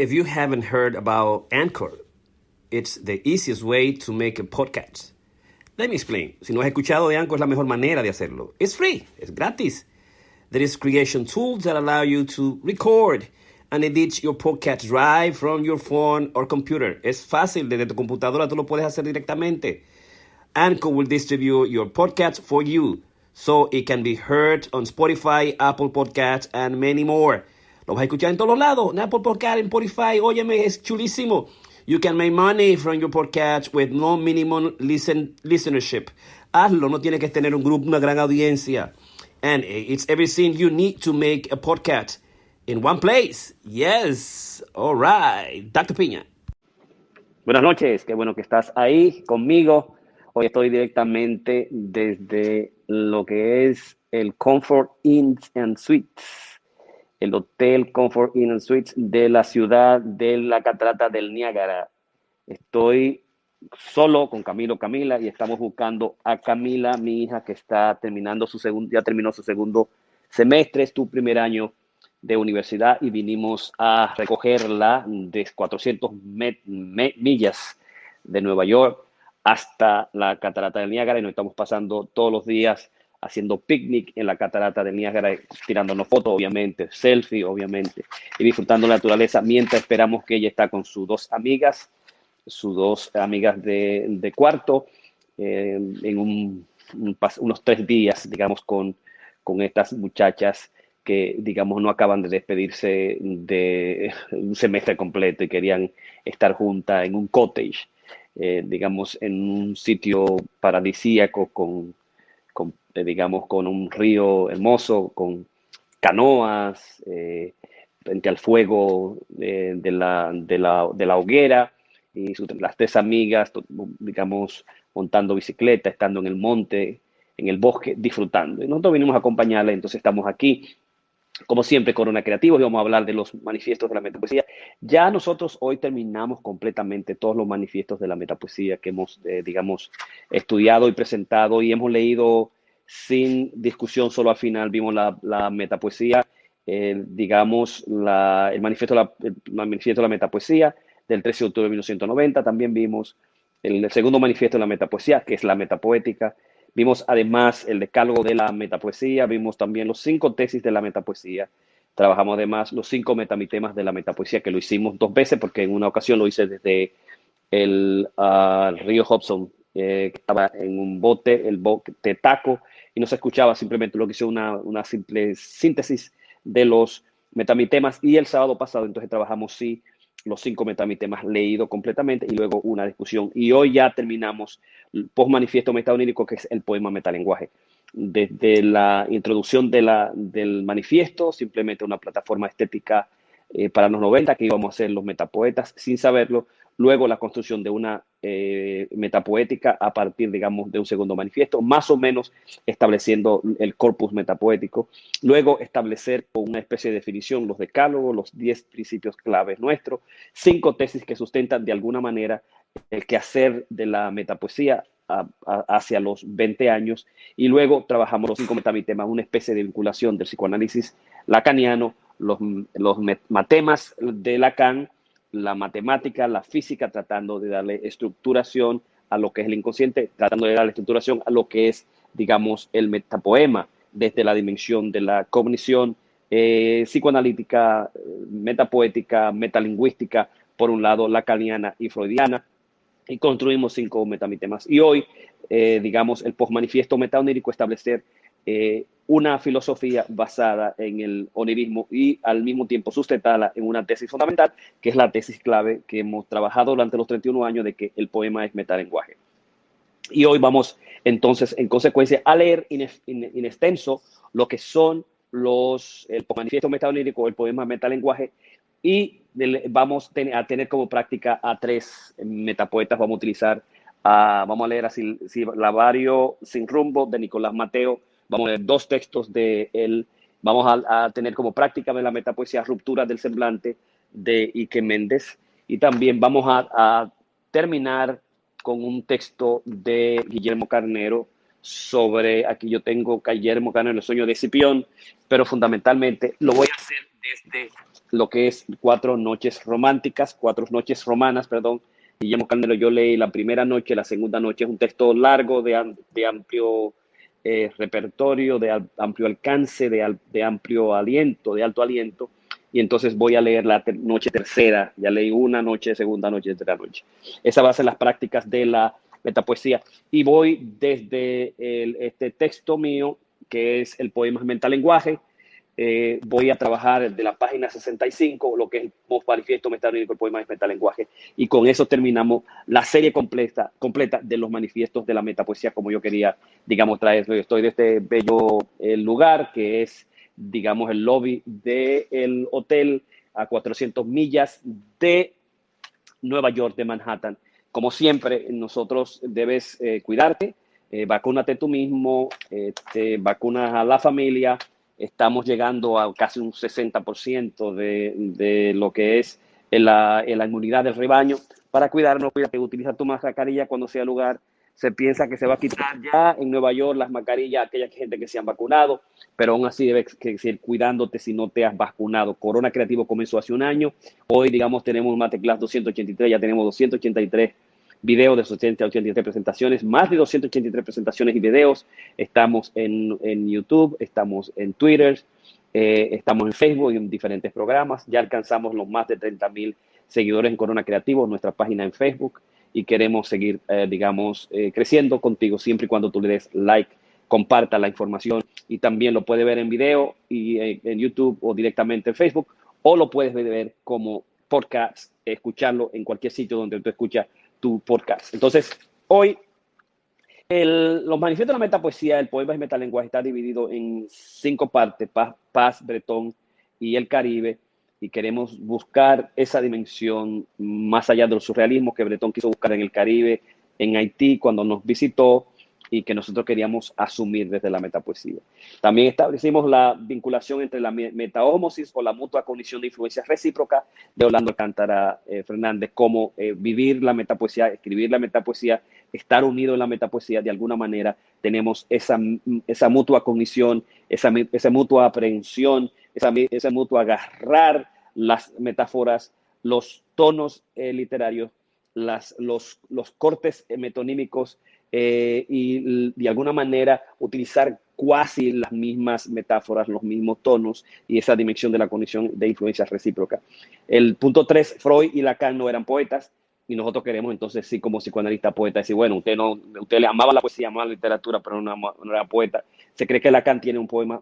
If you haven't heard about Anchor, it's the easiest way to make a podcast. Let me explain. Si no has escuchado de Anchor, es la mejor manera de hacerlo. It's free. Es gratis. There is creation tools that allow you to record and edit your podcast right from your phone or computer. Es fácil. Desde tu computadora tú lo puedes hacer directamente. Anchor will distribute your podcast for you so it can be heard on Spotify, Apple Podcasts, and many more. Lo vas a escuchar en todos lados. En Apple Podcasts, en Spotify. Óyeme, es chulísimo. You can make money from your podcast with no minimum listenership. Hazlo, no tienes que tener un grupo, una gran audiencia. And it's everything you need to make a podcast in one place. Yes. All right. Dr. Piña. Buenas noches, qué bueno que estás ahí conmigo. Hoy estoy directamente desde lo que es el Comfort Inn and Suites, el Hotel Comfort Inn and Suites de la ciudad de la Catarata del Niágara. Estoy solo con Camila, y estamos buscando a Camila, mi hija, que está terminando ya terminó su segundo semestre, es tu primer año de universidad, y vinimos a recogerla de 400 millas de Nueva York hasta la Catarata del Niágara, y nos estamos pasando todos los días haciendo picnic en la Catarata del Niágara, tirándonos fotos, obviamente, selfie, obviamente, y disfrutando la naturaleza mientras esperamos que ella está con sus dos amigas de cuarto, en unos 3 días, digamos, con estas muchachas que, digamos, no acaban de despedirse de un semestre completo y querían estar juntas en un cottage, digamos, en un sitio paradisíaco digamos, con un río hermoso, con canoas, frente al fuego de la hoguera, y las 3 amigas, digamos, montando bicicleta, estando en el monte, en el bosque, disfrutando. Y nosotros vinimos a acompañarla, entonces estamos aquí, como siempre, Corona Creativos, y vamos a hablar de los manifiestos de la metapoesía. Ya nosotros hoy terminamos completamente todos los manifiestos de la metapoesía que hemos, digamos, estudiado y presentado, y hemos leído sin discusión. Solo al final vimos la metapoesía, digamos, el manifiesto de la metapoesía del 13 de octubre de 1990. También vimos el segundo manifiesto de la metapoesía, que es la metapoética. Vimos además el decálogo de la metapoesía, vimos también los 5 tesis de la metapoesía. Trabajamos además los 5 metamitemas de la metapoesía, que lo hicimos 2 veces, porque en una ocasión lo hice desde el río Hudson, que estaba en un bote, el bote Taco, y no se escuchaba, simplemente lo que hizo una simple síntesis de los metamitemas. Y el sábado pasado entonces trabajamos los 5 metamitemas leídos completamente, y luego una discusión. Y hoy ya terminamos el post-manifiesto metaonírico, que es el poema metalenguaje. Desde la introducción del manifiesto, simplemente una plataforma estética para los 90, que íbamos a ser los metapoetas sin saberlo. Luego la construcción de una metapoética a partir, digamos, de un segundo manifiesto, más o menos estableciendo el corpus metapoético. Luego establecer con una especie de definición los decálogos, los 10 principios claves nuestros, 5 tesis que sustentan de alguna manera el quehacer de la metapoesía hacia los 20 años, y luego trabajamos los 5 metamitemas, una especie de vinculación del psicoanálisis lacaniano, los matemas de Lacan, la matemática, la física, tratando de darle estructuración a lo que es el inconsciente, tratando de darle estructuración a lo que es, digamos, el metapoema, desde la dimensión de la cognición psicoanalítica, metapoética, metalingüística, por un lado lacaniana y freudiana, y construimos 5 metamitemas. Y hoy, digamos, el postmanifiesto metaonírico, establecer una filosofía basada en el onirismo y al mismo tiempo sustentada en una tesis fundamental, que es la tesis clave que hemos trabajado durante los 31 años, de que el poema es metalenguaje. Y hoy vamos entonces, en consecuencia, a leer in extenso lo que son el manifiesto metaonírico, el poema metalenguaje, y vamos a tener como práctica a 3 metapoetas. Vamos a utilizar, vamos a leer así Lavario sin rumbo, de Nicolás Mateo. Vamos a leer 2 textos de él. Vamos a tener como práctica de la metapoesía Ruptura del semblante, de Ike Méndez. Y también vamos a terminar con un texto de Guillermo Carnero aquí yo tengo Guillermo Carnero, El sueño de Escipión, pero fundamentalmente lo voy a hacer de desde lo que es Cuatro Noches Romanas, perdón. Guillermo Candelo, yo leí la primera noche, la segunda noche es un texto largo de amplio repertorio, de amplio alcance, de amplio aliento, de alto aliento, y entonces voy a leer la noche tercera. Ya leí una noche, segunda noche, tercera noche. Esa va a ser las prácticas de la metapoesía. Y voy desde este texto mío, que es el poema Metalenguaje. Voy a trabajar de la página 65, lo que es el manifiesto metaoníricos, el poema es metalenguaje, y con eso terminamos la serie completa de los manifiestos de la metapoesía, como yo quería, digamos, traerlo. Yo estoy de este bello lugar, que es, digamos, el lobby del hotel a 400 millas de Nueva York, de Manhattan. Como siempre, nosotros debes cuidarte, vacúnate tú mismo, vacunas a la familia. Estamos llegando a casi un 60% de lo que es la inmunidad del rebaño. Para cuidarnos, cuídate, utiliza tu mascarilla cuando sea lugar. Se piensa que se va a quitar ya en Nueva York las mascarillas a aquella gente que se han vacunado, pero aún así debes seguir cuidándote si no te has vacunado. Corona Creativo comenzó hace un año. Hoy, digamos, tenemos un Masterclass 283, ya tenemos 283 videos de 83 presentaciones, más de 283 presentaciones y videos. Estamos en YouTube, estamos en Twitter, estamos en Facebook y en diferentes programas. Ya alcanzamos los más de 30,000 seguidores en Corona Creativo, nuestra página en Facebook, y queremos seguir, creciendo contigo siempre y cuando tú le des like, comparta la información, y también lo puedes ver en video y en YouTube o directamente en Facebook, o lo puedes ver como podcast, escucharlo en cualquier sitio donde tú escuchas tu podcast. Entonces, hoy los manifiestos de la metapoesía, el poema y metalenguaje, está dividido en 5 partes: Paz, Bretón y el Caribe, y queremos buscar esa dimensión más allá del surrealismo que Bretón quiso buscar en el Caribe, en Haití, cuando nos visitó, y que nosotros queríamos asumir desde la metapoesía. También establecimos la vinculación entre la metaómosis o la mutua cognición de influencias recíprocas de Orlando Alcántara Fernández, cómo vivir la metapoesía, escribir la metapoesía, estar unido en la metapoesía. De alguna manera tenemos esa mutua cognición, esa mutua aprehensión, ese mutuo agarrar las metáforas, los tonos literarios, los cortes metonímicos, y de alguna manera utilizar cuasi las mismas metáforas, los mismos tonos y esa dimensión de la condición de influencias recíprocas. El punto 3, Freud y Lacan no eran poetas, y nosotros queremos entonces, sí, como psicoanalista poeta, decir, bueno, usted le amaba la poesía, amaba la literatura, pero no era poeta. Se cree que Lacan tiene un poema,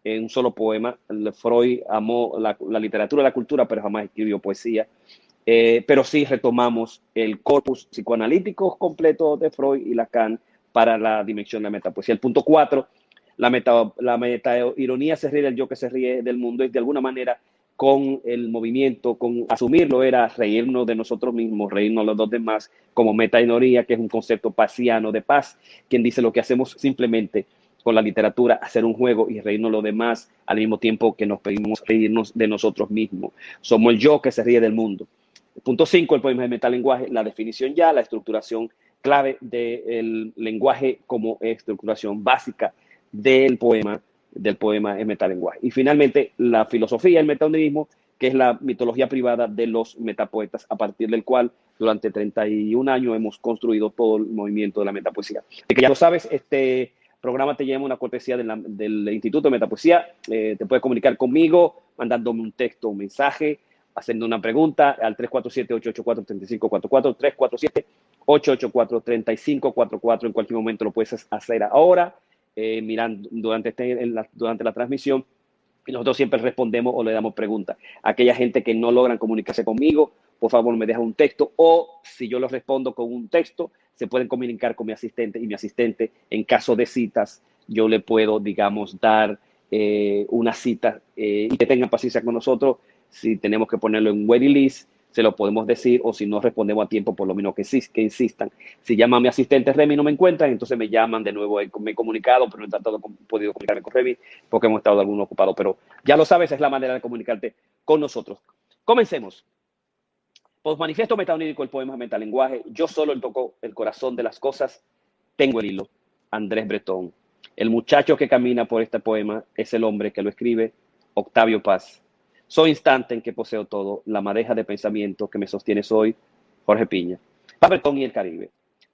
un solo poema. Freud amó la literatura y la cultura, pero jamás escribió poesía. Pero sí retomamos el corpus psicoanalítico completo de Freud y Lacan para la dimensión de la metapoesía. El punto 4, la meta-ironía se ríe del yo que se ríe del mundo, y de alguna manera con el movimiento, con asumirlo, era reírnos de nosotros mismos, reírnos de los demás, como meta-ironía, que es un concepto pasiano de paz, quien dice lo que hacemos simplemente con la literatura, hacer un juego y reírnos de los demás al mismo tiempo que nos pedimos reírnos de nosotros mismos. Somos el yo que se ríe del mundo. Punto 5, el poema de metalenguaje, la definición ya, la estructuración clave del lenguaje como estructuración básica del poema es metalenguaje. Y finalmente, la filosofía, el metaonirismo, que es la mitología privada de los metapoetas, a partir del cual durante 31 años hemos construido todo el movimiento de la metapoesía. De que ya lo sabes, este programa te lleva una cortesía del Instituto de Metapoesía. Te puedes comunicar conmigo mandándome un texto, un mensaje, haciendo una pregunta al 347-884-3544, 347-884-3544. En cualquier momento lo puedes hacer ahora, mirando durante la transmisión, y nosotros siempre respondemos o le damos preguntas. Aquella gente que no logran comunicarse conmigo, por favor me deja un texto, o si yo les respondo con un texto, se pueden comunicar con mi asistente, y mi asistente, en caso de citas, yo le puedo, digamos, dar una cita, y que tengan paciencia con nosotros. Si tenemos que ponerlo en waiting list, se lo podemos decir, o si no respondemos a tiempo, por lo menos que insistan. Si llama a mi asistente Remy y no me encuentran, entonces me llaman de nuevo. Me he comunicado, pero no he podido comunicarme con Remy porque hemos estado algunos ocupados. Pero ya lo sabes, es la manera de comunicarte con nosotros. Comencemos. Manifiesto metaonírico, el poema metalenguaje. Yo solo toco el corazón de las cosas, tengo el hilo. Andrés Bretón. El muchacho que camina por este poema es el hombre que lo escribe, Octavio Paz. Soy instante en que poseo todo, la madeja de pensamiento que me sostiene soy Jorge Piña. Paz Bretón y el Caribe.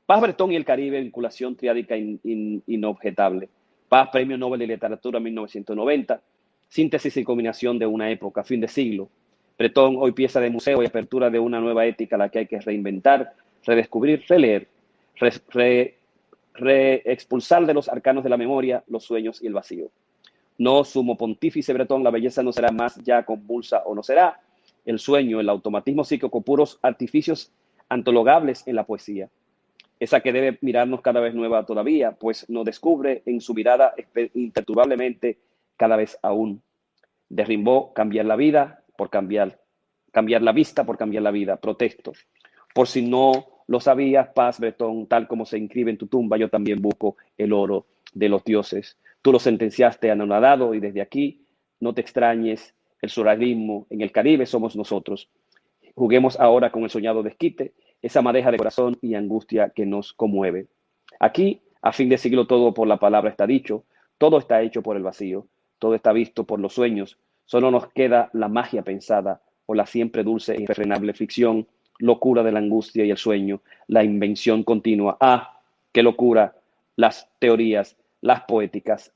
Paz Bretón y el Caribe, vinculación triádica inobjetable. Paz, Premio Nobel de Literatura 1990, síntesis y combinación de una época, fin de siglo. Bretón, hoy pieza de museo y apertura de una nueva ética a la que hay que reinventar, redescubrir, releer, expulsar de los arcanos de la memoria los sueños y el vacío. No, sumo pontífice Bretón, la belleza no será más ya convulsa o no será. El sueño, el automatismo psíquico, puros artificios antologables en la poesía. Esa que debe mirarnos cada vez nueva todavía, pues nos descubre en su mirada imperturbablemente cada vez aún. De Rimbaud, cambiar la vida por cambiar la vista por cambiar la vida. Protesto. Por si no lo sabías, Paz Bretón, tal como se inscribe en tu tumba, yo también busco el oro de los dioses. Tú lo sentenciaste anonadado y desde aquí no te extrañes, el surrealismo en el Caribe somos nosotros. Juguemos ahora con el soñado desquite, esa madeja de corazón y angustia que nos conmueve. Aquí, a fin de siglo, todo por la palabra está dicho, todo está hecho por el vacío, todo está visto por los sueños, solo nos queda la magia pensada o la siempre dulce e irrefrenable ficción, locura de la angustia y el sueño, la invención continua. ¡Ah, qué locura! Las teorías, las poéticas,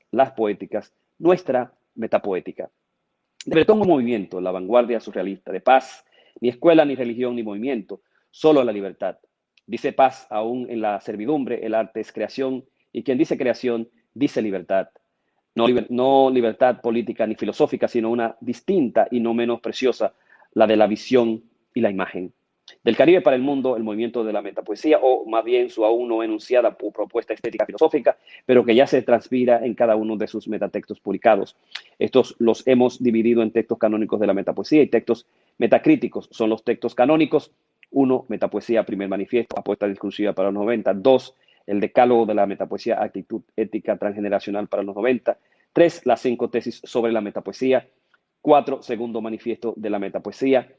nuestra metapoética. De Bretón un movimiento, la vanguardia surrealista, de paz, ni escuela, ni religión, ni movimiento, solo la libertad. Dice paz aún en la servidumbre, el arte es creación, y quien dice creación, dice libertad. No libertad política ni filosófica, sino una distinta y no menos preciosa, la de la visión y la imagen. Del Caribe para el mundo, el movimiento de la metapoesía, o más bien su aún no enunciada propuesta estética filosófica, pero que ya se transpira en cada uno de sus metatextos publicados. Estos los hemos dividido en textos canónicos de la metapoesía y textos metacríticos. Son los textos canónicos: 1, metapoesía, primer manifiesto, apuesta discursiva para los 90. 2, el decálogo de la metapoesía, actitud ética transgeneracional para los 90. 3, las 5 tesis sobre la metapoesía. 4, segundo manifiesto de la metapoesía.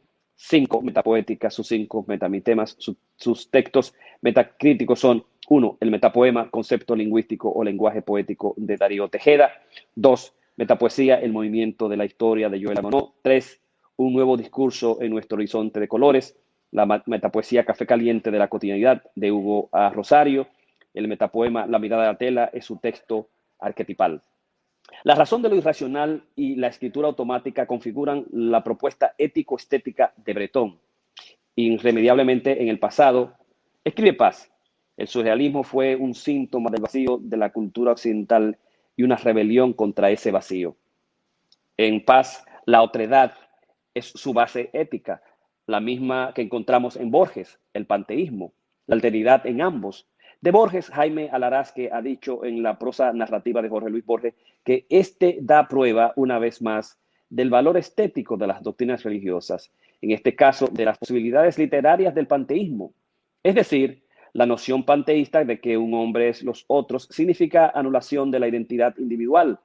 5, metapoética, sus 5 metamitemas, sus textos metacríticos son: 1, el metapoema, concepto lingüístico o lenguaje poético de Darío Tejeda. 2, metapoesía, el movimiento de la historia de Joel Monod. 3, un nuevo discurso en nuestro horizonte de colores, la metapoesía Café Caliente de la cotidianidad de Hugo A. Rosario. El metapoema La mirada de la tela es su texto arquetipal. La razón de lo irracional y la escritura automática configuran la propuesta ético-estética de Bretón. Irremediablemente en el pasado, escribe Paz, el surrealismo fue un síntoma del vacío de la cultura occidental y una rebelión contra ese vacío. En Paz, la otredad es su base ética, la misma que encontramos en Borges, el panteísmo, la alteridad en ambos. De Borges, Jaime Alarasque ha dicho en la prosa narrativa de Jorge Luis Borges que este da prueba una vez más del valor estético de las doctrinas religiosas, en este caso de las posibilidades literarias del panteísmo. Es decir, la noción panteísta de que un hombre es los otros significa anulación de la identidad individual,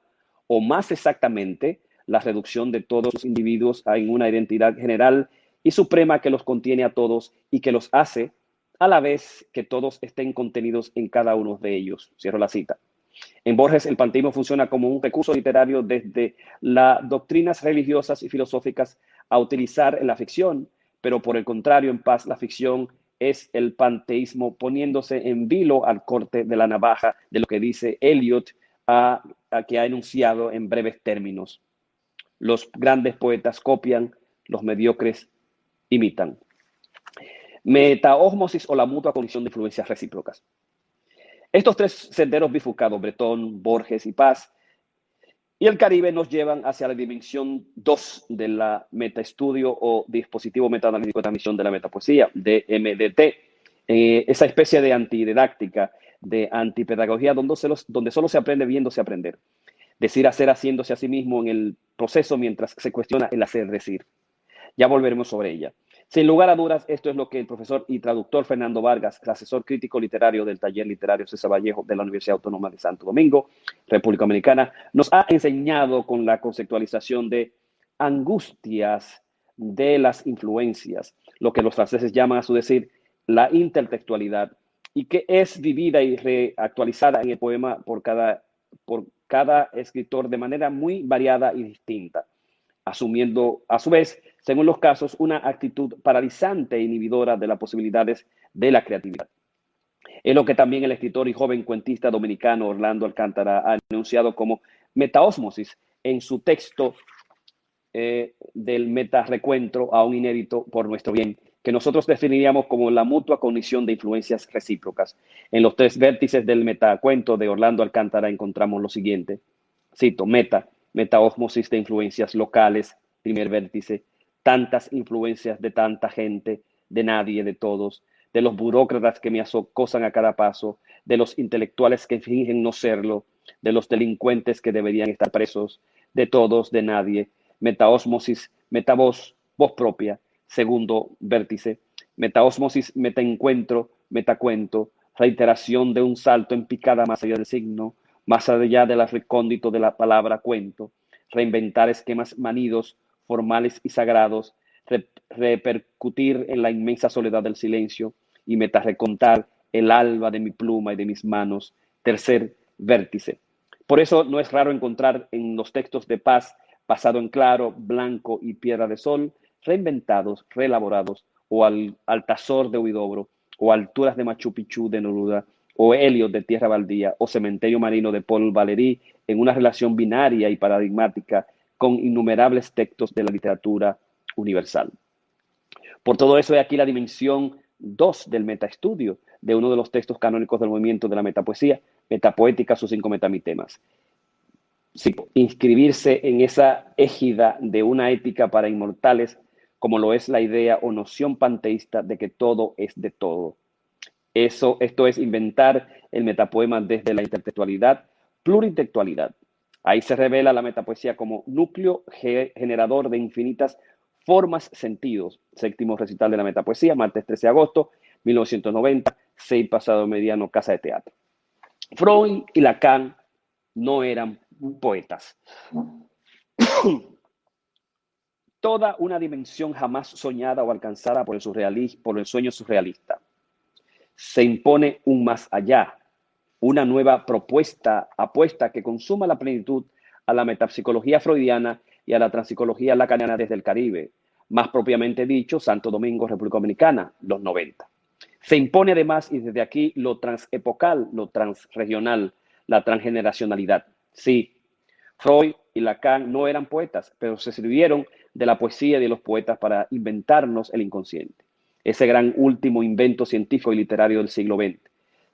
o más exactamente, la reducción de todos los individuos en una identidad general y suprema que los contiene a todos y que los hace a la vez que todos estén contenidos en cada uno de ellos. Cierro la cita. En Borges, el panteísmo funciona como un recurso literario desde las doctrinas religiosas y filosóficas a utilizar en la ficción, pero por el contrario, en Paz, la ficción es el panteísmo poniéndose en vilo al corte de la navaja de lo que dice Eliot, que ha enunciado en breves términos. Los grandes poetas copian, los mediocres imitan. Metaósmosis o la mutua condición de influencias recíprocas. Estos tres senderos bifurcados, Bretón, Borges y Paz, y el Caribe, nos llevan hacia la dimensión 2 de la metaestudio o dispositivo metaanalítico de transmisión de la metapoesía, DMDT, esa especie de antididáctica, de antipedagogía, donde solo se aprende viéndose aprender. Decir, hacer, haciéndose a sí mismo en el proceso mientras se cuestiona el hacer, decir. Ya volveremos sobre ella. Sin lugar a dudas, esto es lo que el profesor y traductor Fernando Vargas, el asesor crítico literario del taller literario César Vallejo de la Universidad Autónoma de Santo Domingo, República Dominicana, nos ha enseñado con la conceptualización de angustias de las influencias, lo que los franceses llaman, a su decir, la intertextualidad, y que es vivida y reactualizada en el poema por cada escritor de manera muy variada y distinta. asumiendo a su vez, según los casos, una actitud paralizante e inhibidora de las posibilidades de la creatividad. Es lo que también el escritor y joven cuentista dominicano Orlando Alcántara ha anunciado como metaósmosis en su texto del metarecuentro, aún inédito por nuestro bien, que nosotros definiríamos como la mutua cognición de influencias recíprocas. En los 3 vértices del metacuento de Orlando Alcántara encontramos lo siguiente. Cito, metaósmosis de influencias locales, primer vértice, tantas influencias de tanta gente, de nadie, de todos, de los burócratas que me acosan a cada paso, de los intelectuales que fingen no serlo, de los delincuentes que deberían estar presos, de todos, de nadie, metaósmosis, metavoz, voz propia, segundo vértice, metaósmosis, metaencuentro, metacuento, reiteración de un salto en picada más allá del signo, más allá del recóndito de la palabra cuento, reinventar esquemas manidos, formales y sagrados, repercutir en la inmensa soledad del silencio y metarecontar el alba de mi pluma y de mis manos, tercer vértice. Por eso no es raro encontrar en los textos de Paz, pasado en claro, blanco y piedra de sol, reinventados, reelaborados, o al Altazor de Huidobro, o alturas de Machu Picchu de Neruda, o Helios de Tierra Baldía, o Cementerio Marino de Paul Valéry, en una relación binaria y paradigmática con innumerables textos de la literatura universal. Por todo eso, he aquí la dimensión 2 del metaestudio de uno de los textos canónicos del movimiento de la metapoesía, Metapoética, sus 5 metamitemas. Sí, inscribirse en esa égida de una ética para inmortales, como lo es la idea o noción panteísta de que todo es de todo. Esto es inventar el metapoema desde la intertextualidad, pluritextualidad. Ahí se revela la metapoesía como núcleo generador de infinitas formas, sentidos. Séptimo recital de la metapoesía, martes 13 de agosto, 1990, 6 pasado mediano, Casa de Teatro. Freud y Lacan no eran poetas. Toda una dimensión jamás soñada o alcanzada por el sueño surrealista. Se impone un más allá, una nueva apuesta que consuma la plenitud a la metapsicología freudiana y a la transpsicología lacaniana desde el Caribe, más propiamente dicho, Santo Domingo, República Dominicana, los 90. Se impone además, y desde aquí, lo transepocal, lo transregional, la transgeneracionalidad. Sí, Freud y Lacan no eran poetas, pero se sirvieron de la poesía y de los poetas para inventarnos el inconsciente. Ese gran último invento científico y literario del siglo XX.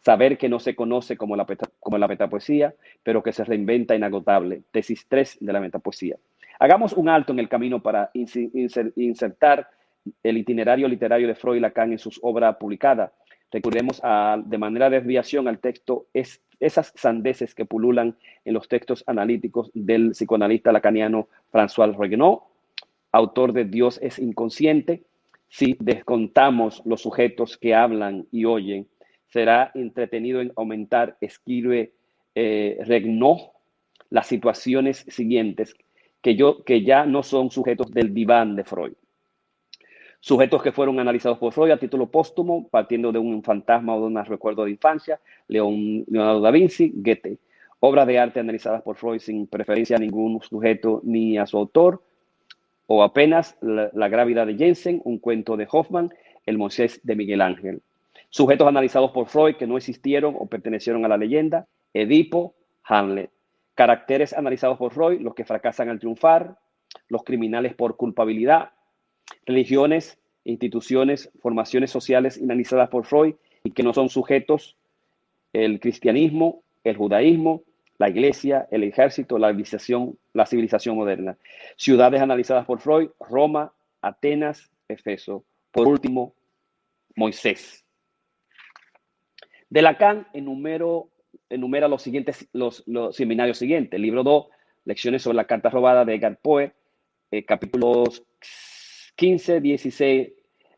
Saber que no se conoce como la metapoesía, pero que se reinventa inagotable. Tesis 3 de la metapoesía. Hagamos un alto en el camino para insertar el itinerario literario de Freud y Lacan en sus obras publicadas. Recurremos de manera de desviación al texto esas sandeces que pululan en los textos analíticos del psicoanalista lacaniano François Reguenot, autor de Dios es inconsciente. Si descontamos los sujetos que hablan y oyen, será entretenido en aumentar, escribe Reguenot, las situaciones siguientes que ya no son sujetos del diván de Freud. Sujetos que fueron analizados por Freud a título póstumo, partiendo de un fantasma o de un recuerdo de infancia, Leonardo da Vinci, Goethe. Obras de arte analizadas por Freud sin preferencia a ningún sujeto ni a su autor, o apenas La grávida de Jensen, un cuento de Hoffman, El Moisés de Miguel Ángel. Sujetos analizados por Freud que no existieron o pertenecieron a la leyenda, Edipo, Hamlet. Caracteres analizados por Freud, los que fracasan al triunfar, los criminales por culpabilidad. Religiones, instituciones, formaciones sociales analizadas por Freud y que no son sujetos, el cristianismo, el judaísmo, la iglesia, el ejército, la civilización moderna. Ciudades analizadas por Freud, Roma, Atenas, Efeso. Por último, Moisés. De Lacan enumera los seminarios siguientes. Libro 2, Lecciones sobre la carta robada de Edgar Poe, capítulos 15, 16,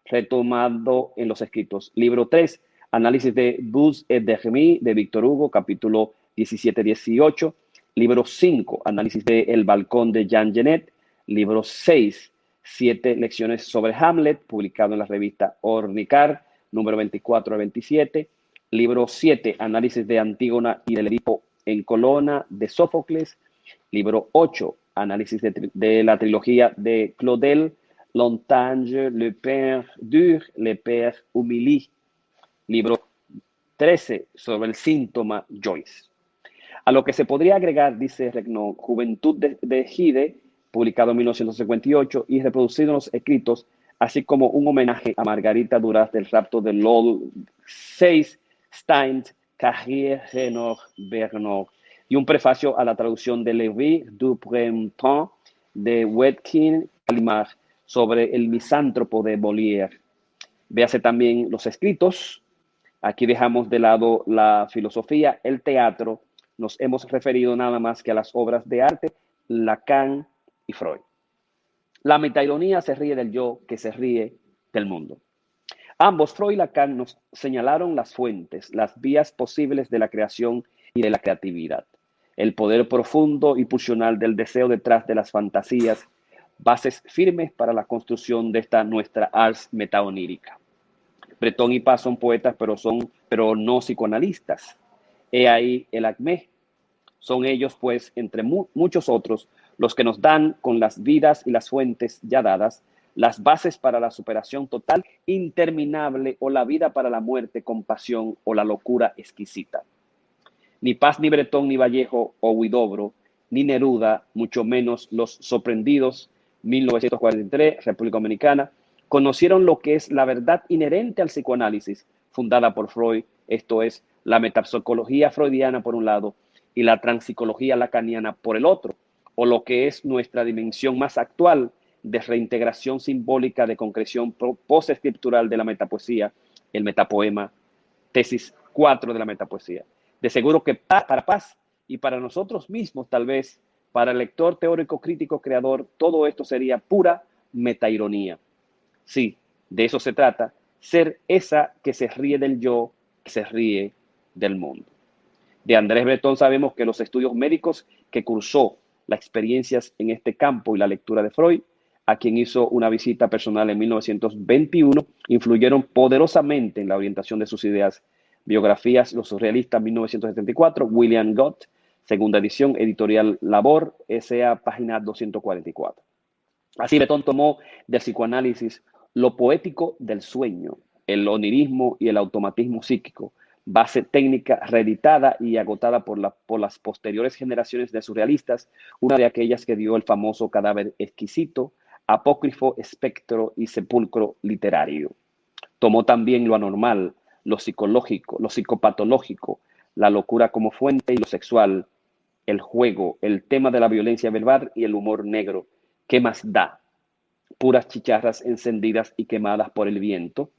retomado en los escritos. Libro 3, Análisis de Bus et de Remy, de Víctor Hugo, capítulo 17, 18. Libro 5, Análisis de El balcón de Jean Genet. Libro 6, 7 lecciones sobre Hamlet, publicado en la revista Ornicar, número 24 a 27. Libro 7, Análisis de Antígona y del Edipo en Colona, de Sófocles. Libro 8, análisis de la trilogía de Claudel, Lontange, Le Père Dur, Le Père Humilé, libro 13 sobre el síntoma Joyce. A lo que se podría agregar, dice Regnault, Juventud de Gide, publicado en 1958 y reproducido en los escritos, así como un homenaje a Margarita Duras del rapto de Lord 6, Stein, Carrière, Renard, Bernard, y un prefacio a la traducción de Lévy du Printemps de Wedkin Calimard sobre el misántropo de Molière. Véase también los escritos. Aquí dejamos de lado la filosofía, el teatro. Nos hemos referido nada más que a las obras de arte, Lacan y Freud. La metaironía se ríe del yo que se ríe del mundo. Ambos, Freud y Lacan, nos señalaron las fuentes, las vías posibles de la creación y de la creatividad. El poder profundo y pulsional del deseo detrás de las fantasías, bases firmes para la construcción de esta nuestra ars metaonírica. Breton y Paz son poetas, pero no psicoanalistas. He ahí el acmé. Son ellos, pues, entre muchos otros, los que nos dan, con las vidas y las fuentes ya dadas, las bases para la superación total, interminable, o la vida para la muerte con pasión, o la locura exquisita. Ni Paz, ni Bretón, ni Vallejo, o Huidobro, ni Neruda, mucho menos los sorprendidos, 1943, República Dominicana, conocieron lo que es la verdad inherente al psicoanálisis, fundada por Freud, esto es, la metapsicología freudiana por un lado y la transpsicología lacaniana por el otro, o lo que es nuestra dimensión más actual de reintegración simbólica de concreción posescriptural de la metapoesía, el metapoema, tesis 4 de la metapoesía. De seguro que para Paz y para nosotros mismos, tal vez, para el lector teórico, crítico, creador, todo esto sería pura metaironía. Sí, de eso se trata, ser esa que se ríe del yo, que se ríe del mundo. De Andrés Breton sabemos que los estudios médicos que cursó, las experiencias en este campo y la lectura de Freud, a quien hizo una visita personal en 1921, influyeron poderosamente en la orientación de sus ideas. Biografías, Los surrealistas, 1974, William Gott, segunda edición, editorial Labor, S.A., página 244. Así Breton tomó del psicoanálisis lo poético del sueño, el onirismo y el automatismo psíquico, base técnica reeditada y agotada por las posteriores generaciones de surrealistas, una de aquellas que dio el famoso Cadáver exquisito, apócrifo, espectro y sepulcro literario. Tomó también lo anormal, lo psicológico, lo psicopatológico, la locura como fuente y lo sexual, el juego, el tema de la violencia verbal y el humor negro. ¿Qué más da? Puras chicharras encendidas y quemadas por el viento,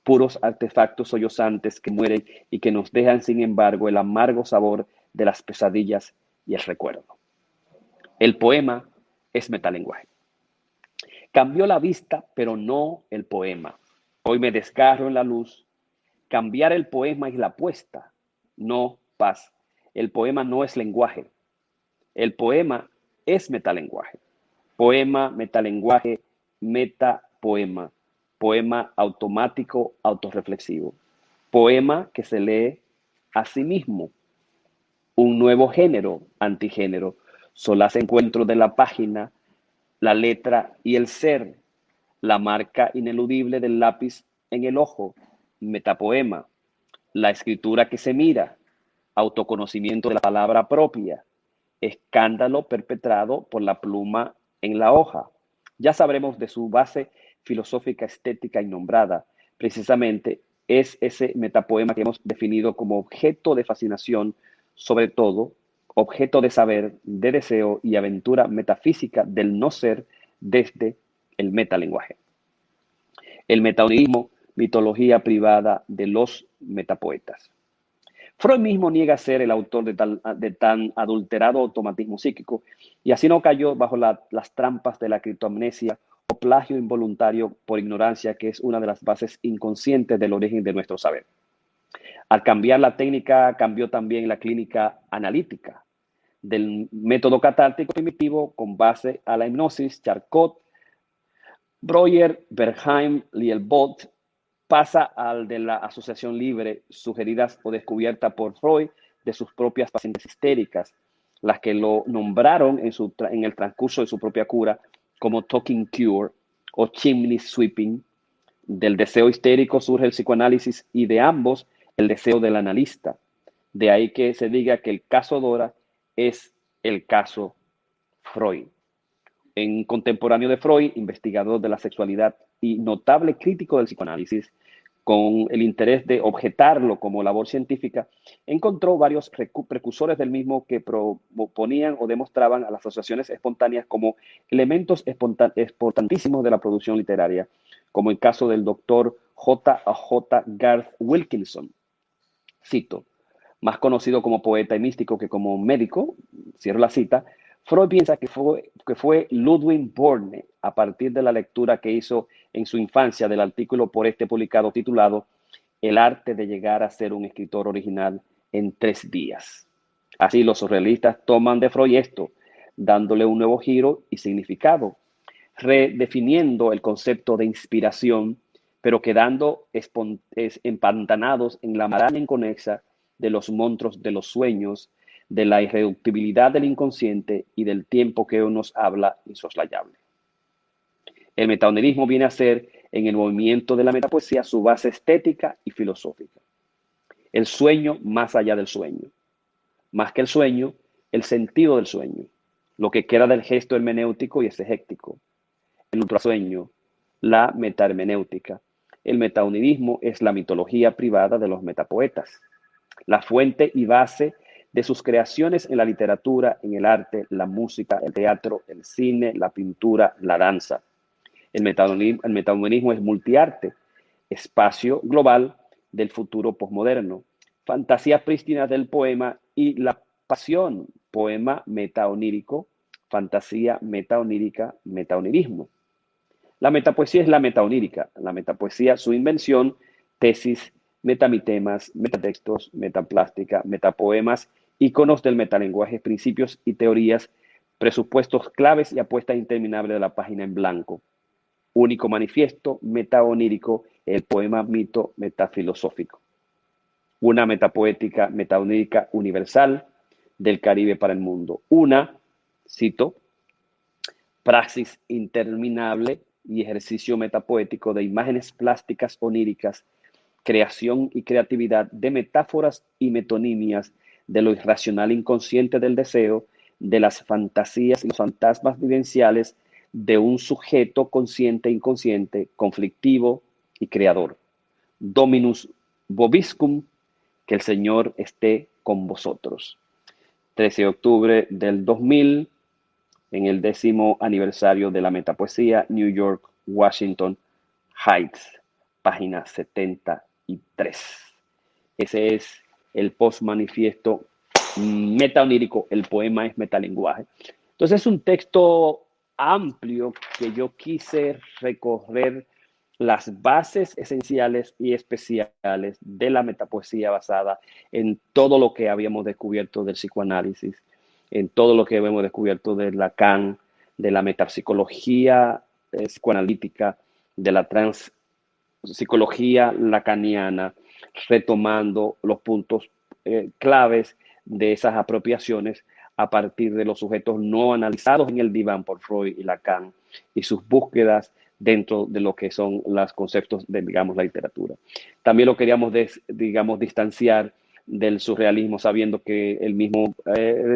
puros artefactos sollozantes que mueren y que nos dejan, sin embargo, el amargo sabor de las pesadillas y el recuerdo. El poema es metalenguaje. Cambió la vista, pero no el poema. Hoy me desgarro en la luz. Cambiar el poema es la apuesta, no Paz. El poema no es lenguaje. El poema es metalenguaje. Poema, metalenguaje, metapoema. Poema automático, autorreflexivo. Poema que se lee a sí mismo. Un nuevo género, antigénero. Solaz encuentro de la página, la letra y el ser. La marca ineludible del lápiz en el ojo. Metapoema. La escritura que se mira. Autoconocimiento de la palabra propia. Escándalo perpetrado por la pluma en la hoja. Ya sabremos de su base filosófica, estética innombrada. Precisamente es ese metapoema que hemos definido como objeto de fascinación, sobre todo objeto de saber, de deseo y aventura metafísica del no ser desde el metalenguaje. El metaonismo, mitología privada de los metapoetas. Freud mismo niega ser el autor de tan adulterado automatismo psíquico y así no cayó bajo las trampas de la criptoamnesia o plagio involuntario por ignorancia, que es una de las bases inconscientes del origen de nuestro saber. Al cambiar la técnica, cambió también la clínica analítica del método catártico primitivo con base a la hipnosis. Charcot, Breuer, Bernheim, Lielbot, pasa al de la asociación libre, sugeridas o descubierta por Freud de sus propias pacientes histéricas. las que lo nombraron en el transcurso de su propia cura como talking cure o chimney sweeping. Del deseo histérico surge el psicoanálisis y de ambos el deseo del analista. De ahí que se diga que el caso Dora es el caso Freud. En contemporáneo de Freud, investigador de la sexualidad y notable crítico del psicoanálisis, con el interés de objetarlo como labor científica, encontró varios precursores del mismo que proponían o demostraban a las asociaciones espontáneas como elementos importantísimos de la producción literaria, como el caso del doctor J. J. Garth Wilkinson. Cito: más conocido como poeta y místico que como médico, cierro la cita, Freud piensa que fue Ludwig Borne, a partir de la lectura que hizo en su infancia del artículo por este publicado titulado El arte de llegar a ser un escritor original en 3 días. Así los surrealistas toman de Freud esto, dándole un nuevo giro y significado, redefiniendo el concepto de inspiración, pero quedando empantanados en la maraña inconexa de los monstruos de los sueños, de la irreductibilidad del inconsciente y del tiempo que hoy nos habla insoslayable. El metaonerismo viene a ser, en el movimiento de la metapoesía, su base estética y filosófica. El sueño más allá del sueño. Más que el sueño, el sentido del sueño. Lo que queda del gesto hermenéutico y exegético. El ultrasueño, la metahermenéutica. El metaonirismo es la mitología privada de los metapoetas, la fuente y base de sus creaciones en la literatura, en el arte, la música, el teatro, el cine, la pintura, la danza. El metahumanismo es multiarte, espacio global del futuro posmoderno, fantasías prístinas del poema y la pasión, poema metaonírico, fantasía metaonírica, metaonirismo. La metapoesía es la metaonírica, la metapoesía, su invención, tesis, metamitemas, metatextos, metaplástica, metapoemas, iconos del metalenguaje, principios y teorías, presupuestos claves y apuestas interminables de la página en blanco. Único manifiesto metaonírico, el poema mito metafilosófico. Una metapoética metaonírica universal del Caribe para el mundo. Una, cito, praxis interminable y ejercicio metapoético de imágenes plásticas oníricas, creación y creatividad de metáforas y metonimias de lo irracional inconsciente del deseo, de las fantasías y los fantasmas vivenciales de un sujeto consciente e inconsciente, conflictivo y creador. Dominus vobiscum, que el Señor esté con vosotros. 13 de octubre del 2000, en el 10º aniversario de la metapoesía, New York, Washington Heights, página 73. Ese es el postmanifiesto metaonírico, el poema es metalenguaje. Entonces es un texto amplio que yo quise recorrer las bases esenciales y especiales de la metapoesía basada en todo lo que habíamos descubierto del psicoanálisis, en todo lo que habíamos descubierto de Lacan, de la metapsicología psicoanalítica, de la transpsicología lacaniana, retomando los puntos claves de esas apropiaciones a partir de los sujetos no analizados en el diván por Freud y Lacan y sus búsquedas dentro de lo que son los conceptos de, digamos, la literatura. También lo queríamos, distanciar del surrealismo, sabiendo que el mismo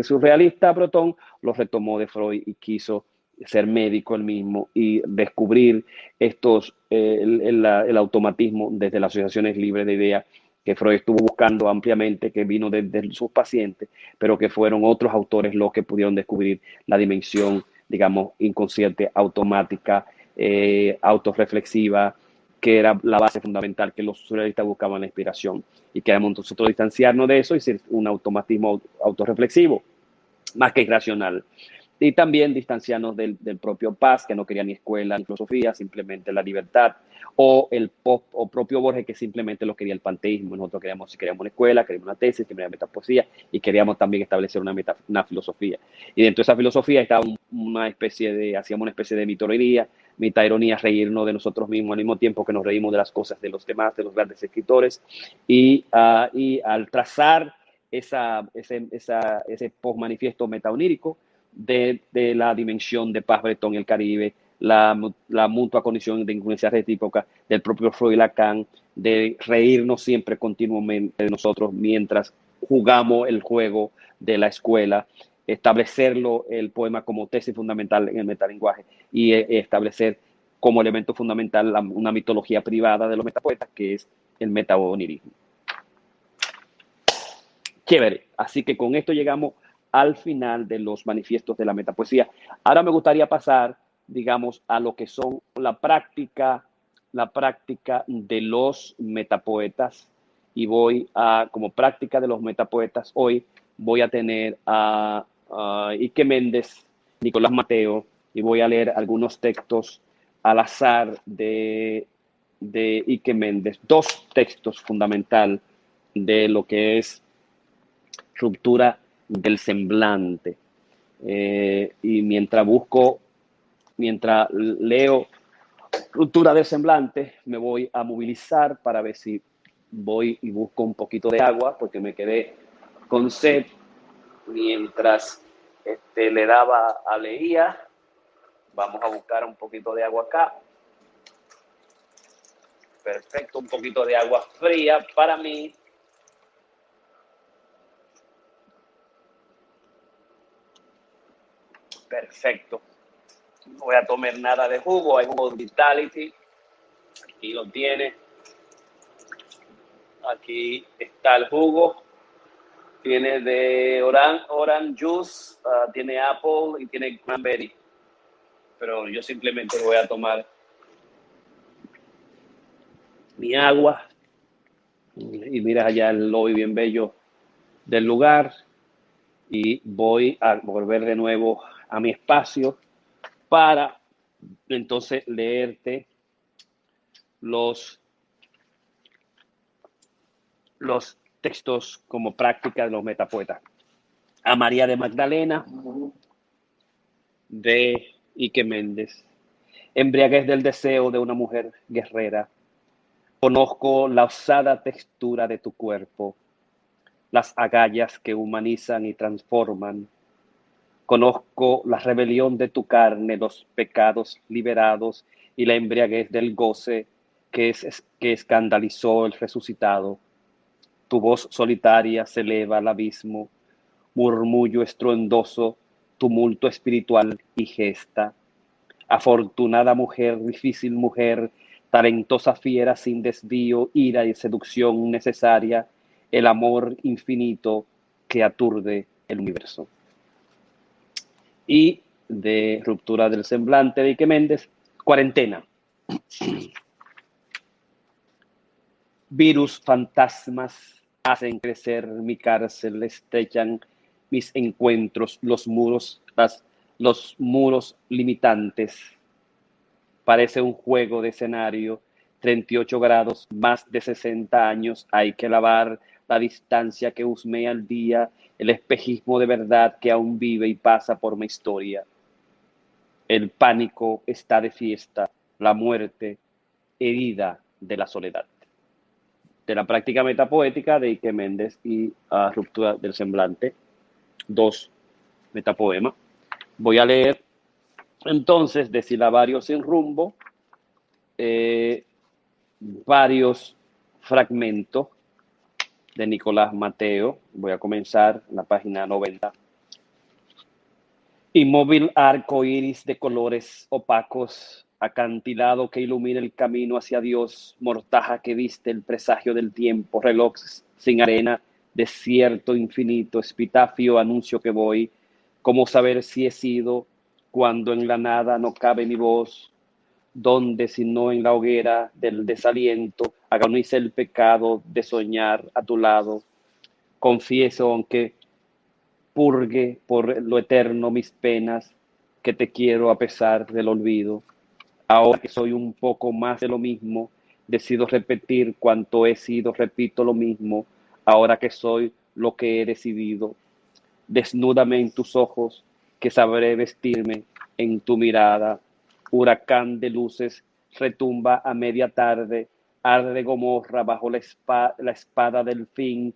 surrealista Breton lo retomó de Freud y quiso ser médico él mismo y descubrir el automatismo desde las asociaciones libres de ideas que Freud estuvo buscando ampliamente, que vino desde sus pacientes, pero que fueron otros autores los que pudieron descubrir la dimensión, digamos, inconsciente, automática, autorreflexiva, que era la base fundamental que los surrealistas buscaban la inspiración. Y queremos nosotros distanciarnos de eso y ser un automatismo autorreflexivo, más que irracional. Y también distanciarnos del propio Paz, que no quería ni escuela ni filosofía, simplemente la libertad, o el propio Borges, que simplemente lo quería el panteísmo. Nosotros queríamos una escuela, queríamos una tesis, queríamos metapoesía y queríamos también establecer una filosofía. Y dentro de esa filosofía estaba hacíamos una especie de mitonería, mitad ironía, reírnos de nosotros mismos al mismo tiempo que nos reímos de las cosas de los demás, de los grandes escritores. Y al trazar ese post-manifiesto metaonírico de la dimensión de paz bretón y el Caribe, la mutua condición de influencia recíproca del propio Freud y Lacan, de reírnos siempre continuamente de nosotros mientras jugamos el juego de la escuela, establecerlo el poema como tesis fundamental en el metalenguaje y establecer como elemento fundamental una mitología privada de los metapoetas, que es el metaonirismo. Chévere. Así que con esto llegamos al final de los manifiestos de la metapoesía. Ahora me gustaría pasar, digamos, a lo que son la práctica de los metapoetas. Y voy a, como práctica de los metapoetas, hoy voy a tener a Ike Méndez, Nicolás Mateo, y voy a leer algunos textos al azar de Ike Méndez. Dos textos fundamentales de lo que es ruptura del semblante. Y mientras leo ruptura del semblante, me voy a movilizar para ver si voy y busco un poquito de agua, porque me quedé con sed mientras le daba a leía. Vamos a buscar un poquito de agua acá. Perfecto, un poquito de agua fría para mí. Perfecto. No voy a tomar nada de jugo, hay jugo Vitality. Aquí lo tiene. Aquí está el jugo. Tiene de orange juice, tiene apple y tiene cranberry. Pero yo simplemente voy a tomar mi agua. Y mira allá el lobby bien bello del lugar. Y voy a volver de nuevo a mi espacio para entonces leerte los textos como práctica de los metapoetas. A María de Magdalena, de Ike Méndez. Embriaguez del deseo de una mujer guerrera. Conozco la osada textura de tu cuerpo, las agallas que humanizan y transforman. Conozco la rebelión de tu carne, los pecados liberados y la embriaguez del goce que escandalizó el resucitado. Tu voz solitaria se eleva al abismo, murmullo estruendoso, tumulto espiritual y gesta. Afortunada mujer, difícil mujer, talentosa fiera sin desvío, ira y seducción necesaria, el amor infinito que aturde el universo. Y de ruptura del semblante de Ike Méndez, cuarentena. Virus, fantasmas hacen crecer mi cárcel, estrechan mis encuentros, los muros limitantes. Parece un juego de escenario, 38 grados, más de 60 años, hay que lavar la distancia que husmea el día, el espejismo de verdad que aún vive y pasa por mi historia. El pánico está de fiesta, la muerte, herida de la soledad. De la práctica metapoética de Ike Méndez y ruptura del semblante, 2 metapoemas. Voy a leer entonces de Silabario sin rumbo, varios fragmentos de Nicolás Mateo. Voy a comenzar en la página 90. Inmóvil arco iris de colores opacos, acantilado que ilumina el camino hacia Dios, mortaja que viste el presagio del tiempo, reloj sin arena, desierto infinito, epitafio, anuncio que voy, cómo saber si he sido, cuando en la nada no cabe mi voz, donde sino en la hoguera del desaliento, agoniza el pecado de soñar a tu lado, confieso aunque purgue por lo eterno mis penas, que te quiero a pesar del olvido. Ahora que soy un poco más de lo mismo, decido repetir cuanto he sido, repito lo mismo, ahora que soy lo que he decidido. Desnúdame en tus ojos, que sabré vestirme en tu mirada. Huracán de luces retumba a media tarde, arde Gomorra bajo la espada del fin,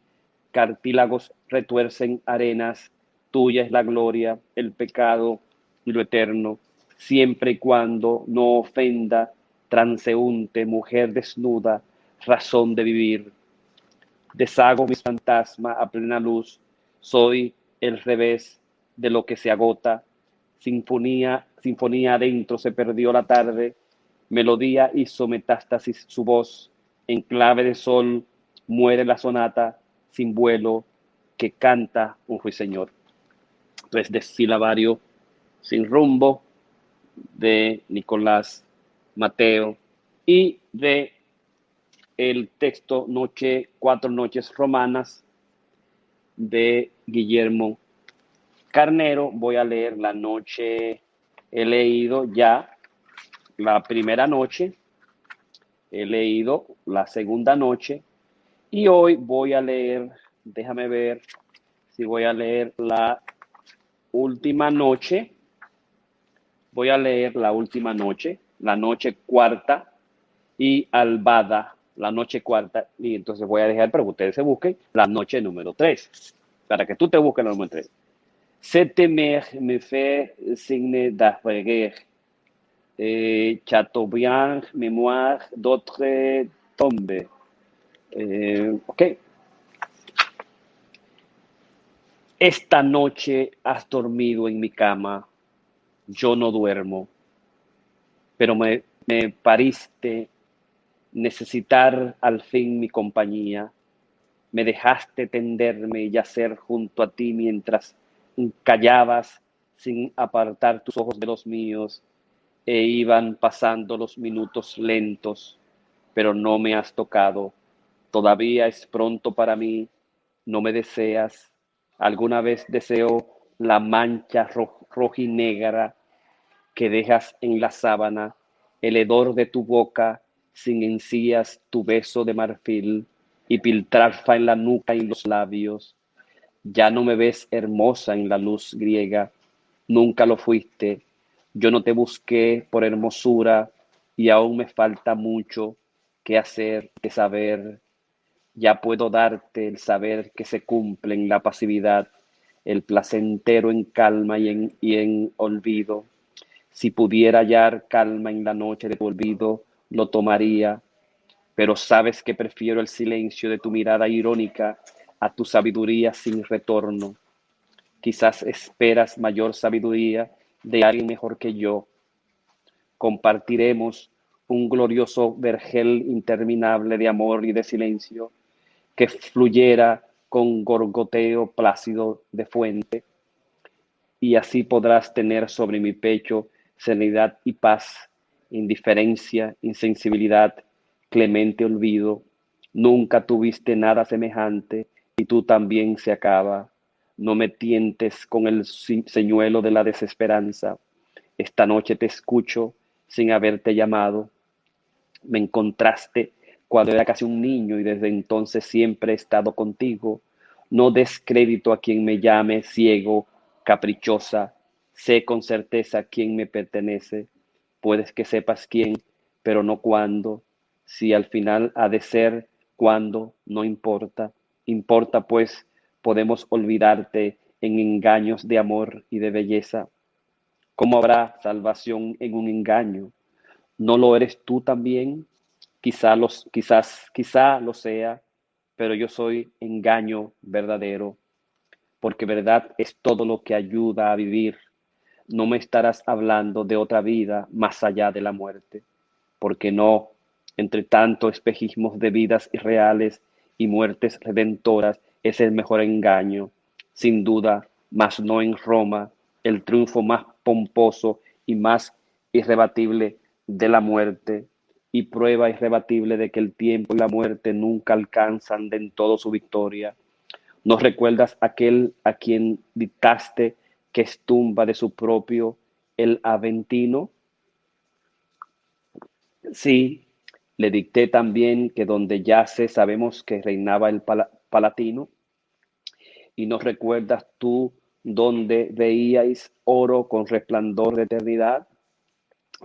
cartílagos retuercen arenas, tuya es la gloria, el pecado y lo eterno, siempre y cuando no ofenda, transeúnte, mujer desnuda, razón de vivir. Deshago mis fantasmas a plena luz, soy el revés de lo que se agota. Sinfonía adentro se perdió la tarde, melodía hizo metástasis su voz, en clave de sol muere la sonata sin vuelo que canta un ruiseñor. Entonces, de Silabario sin rumbo, de Nicolás Mateo, y de el texto Cuatro noches romanas, de Guillermo Carnero. Voy a leer la noche, he leído ya la primera noche, he leído la segunda noche, y hoy voy a leer, déjame ver si voy a leer la última noche. Voy a leer la última noche, la noche cuarta, y Albada, la noche cuarta, y entonces voy a dejar para que ustedes se busquen la noche número 3, para que tú te busques la número 3. Cette mer me fait signe d'arrière, Chateaubriand, mémoire d'autres tombes. Ok. Esta noche has dormido en mi cama, yo no duermo, pero me pariste necesitar al fin mi compañía. Me dejaste tenderme y yacer junto a ti mientras callabas sin apartar tus ojos de los míos, e iban pasando los minutos lentos, pero no me has tocado. Todavía es pronto para mí, no me deseas. Alguna vez deseo la mancha rojinegra que dejas en la sábana, el hedor de tu boca sin encías, tu beso de marfil y piltrafa en la nuca y los labios. Ya no me ves hermosa en la luz griega, nunca lo fuiste. Yo no te busqué por hermosura y aún me falta mucho que hacer, que saber. Ya puedo darte el saber que se cumple en la pasividad, el placentero en calma y en olvido. Si pudiera hallar calma en la noche de tu olvido, lo tomaría, pero sabes que prefiero el silencio de tu mirada irónica a tu sabiduría sin retorno. Quizás esperas mayor sabiduría de alguien mejor que yo. Compartiremos un glorioso vergel interminable de amor y de silencio que fluyera con gorgoteo plácido de fuente, y así podrás tener sobre mi pecho serenidad y paz, indiferencia, insensibilidad, clemente olvido. Nunca tuviste nada semejante y tú también se acaba. No me tientes con el señuelo de la desesperanza. Esta noche te escucho sin haberte llamado. Me encontraste cuando era casi un niño y desde entonces siempre he estado contigo. No des crédito a quien me llame ciego, caprichosa. Sé con certeza quién me pertenece. Puedes que sepas quién, pero no cuándo. Si al final ha de ser cuándo, no importa. Importa, pues, podemos olvidarte en engaños de amor y de belleza. ¿Cómo habrá salvación en un engaño? ¿No lo eres tú también? Quizá lo sea, pero yo soy engaño verdadero, porque verdad es todo lo que ayuda a vivir. No me estarás hablando de otra vida más allá de la muerte, porque no, entre tanto espejismos de vidas irreales y muertes redentoras, es el mejor engaño, sin duda, mas no en Roma, el triunfo más pomposo y más irrebatible de la muerte, y prueba irrebatible de que el tiempo y la muerte nunca alcanzan del todo su victoria. ¿No recuerdas aquel a quien dictaste que es tumba de su propio el Aventino? Sí, le dicté también que donde yace sabemos que reinaba el Palatino. ¿Y no recuerdas tú donde veíais oro con resplandor de eternidad?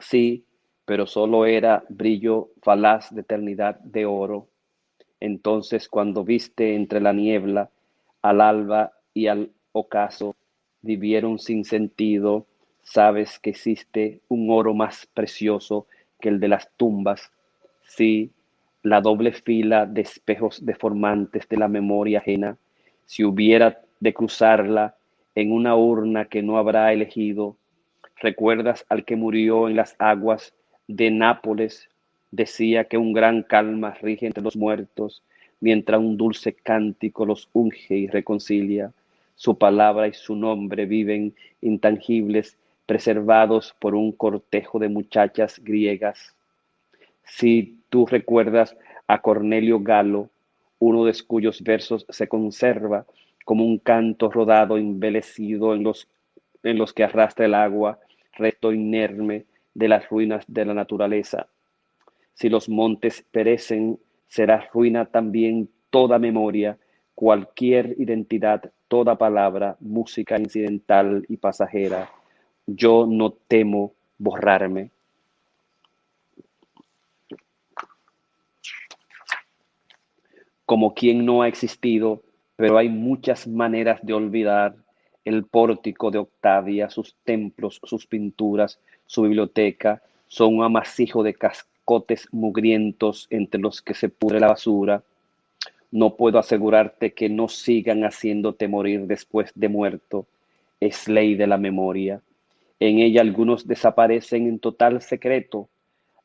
Sí, pero solo era brillo falaz de eternidad de oro. Entonces, cuando viste entre la niebla al alba y al ocaso, vivieron sin sentido. Sabes que existe un oro más precioso que el de las tumbas. Sí, la doble fila de espejos deformantes de la memoria ajena, si hubiera de cruzarla en una urna que no habrá elegido. ¿Recuerdas al que murió en las aguas de Nápoles? Decía que un gran calma rige entre los muertos, mientras un dulce cántico los unge y reconcilia. Su palabra y su nombre viven intangibles, preservados por un cortejo de muchachas griegas. Si tú recuerdas a Cornelio Galo, uno de cuyos versos se conserva como un canto rodado embelecido en los que arrastra el agua, resto inerme de las ruinas de la naturaleza. Si los montes perecen, será ruina también toda memoria, cualquier identidad, toda palabra, música incidental y pasajera. Yo no temo borrarme. Como quien no ha existido, pero hay muchas maneras de olvidar el pórtico de Octavia, sus templos, sus pinturas, su biblioteca, son un amasijo de cascotes mugrientos entre los que se pudre la basura. No puedo asegurarte que no sigan haciéndote morir después de muerto. Es ley de la memoria. En ella algunos desaparecen en total secreto,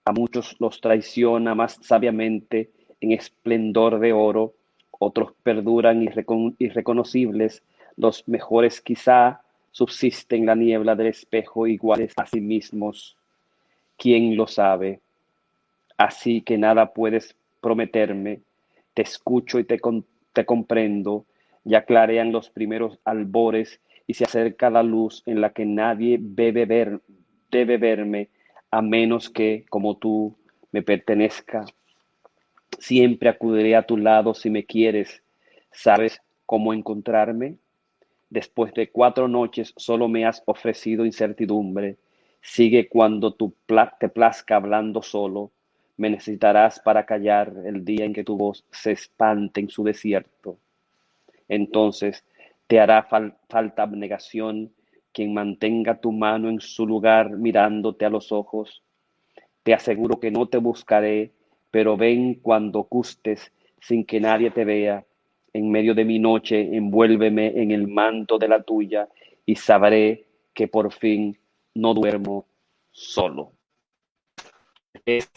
a muchos los traiciona más sabiamente en esplendor de oro, otros perduran irreconocibles, los mejores quizá subsisten en la niebla del espejo iguales a sí mismos. ¿Quién lo sabe? Así que nada puedes prometerme, te escucho y te comprendo, ya clarean los primeros albores y se acerca la luz en la que nadie debe verme, a menos que, como tú, me pertenezca. Siempre acudiré a tu lado si me quieres. ¿Sabes cómo encontrarme? Después de 4 noches solo me has ofrecido incertidumbre. Sigue cuando te plazca hablando solo. Me necesitarás para callar el día en que tu voz se espante en su desierto. Entonces te hará falta abnegación quien mantenga tu mano en su lugar mirándote a los ojos. Te aseguro que no te buscaré, pero ven cuando gustes sin que nadie te vea. En medio de mi noche envuélveme en el manto de la tuya y sabré que por fin no duermo solo. Es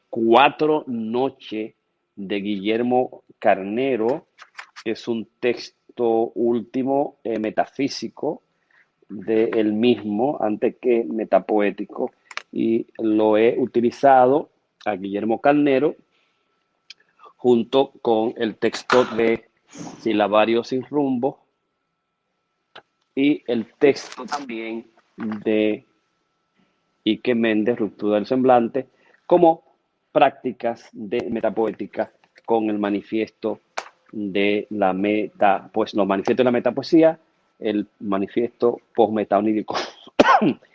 4 noches de Guillermo Carnero. Es un texto último metafísico de él mismo, antes que metapoético, y lo he utilizado a Guillermo Carnero junto con el texto de Silabario sin rumbo y el texto también de Ike Méndez, Ruptura del semblante, como prácticas de metapoética con el manifiesto de la pues los manifiestos de la metapoesía, el manifiesto postmetaonírico.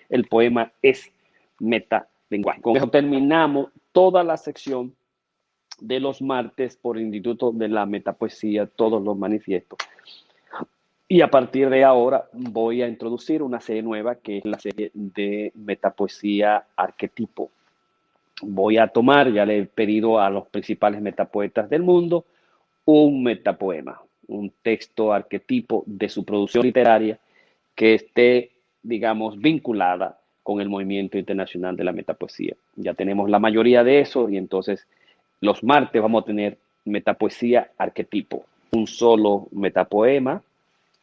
El poema es metalenguaje. Con eso terminamos toda la sección de los martes por el Instituto de la Metapoesía, todos los manifiestos. Y a partir de ahora voy a introducir una serie nueva que es la serie de metapoesía arquetipo. Voy a tomar, ya le he pedido a los principales metapoetas del mundo, un metapoema, un texto arquetipo de su producción literaria que esté, digamos, vinculada con el movimiento internacional de la metapoesía. Ya tenemos la mayoría de eso y entonces los martes vamos a tener metapoesía arquetipo, un solo metapoema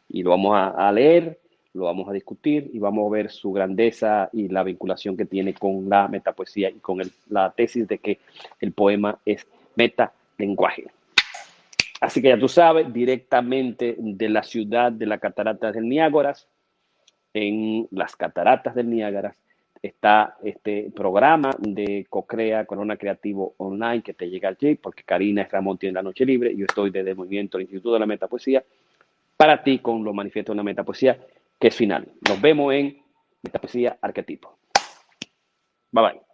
y lo vamos a leer, lo vamos a discutir y vamos a ver su grandeza y la vinculación que tiene con la metapoesía y con la tesis de que el poema es metalenguaje. Así que ya tú sabes, directamente de la ciudad de las cataratas del Niágara, en las cataratas del Niágara, está este programa de CoCrea, Corona Creativo Online, que te llega allí, porque Karina Ramón tiene la noche libre, y yo estoy desde el movimiento del Instituto de la Metapoesía, para ti con los manifiestos de la metapoesía, que es final. Nos vemos en Metapoesía Arquetipo. Bye bye.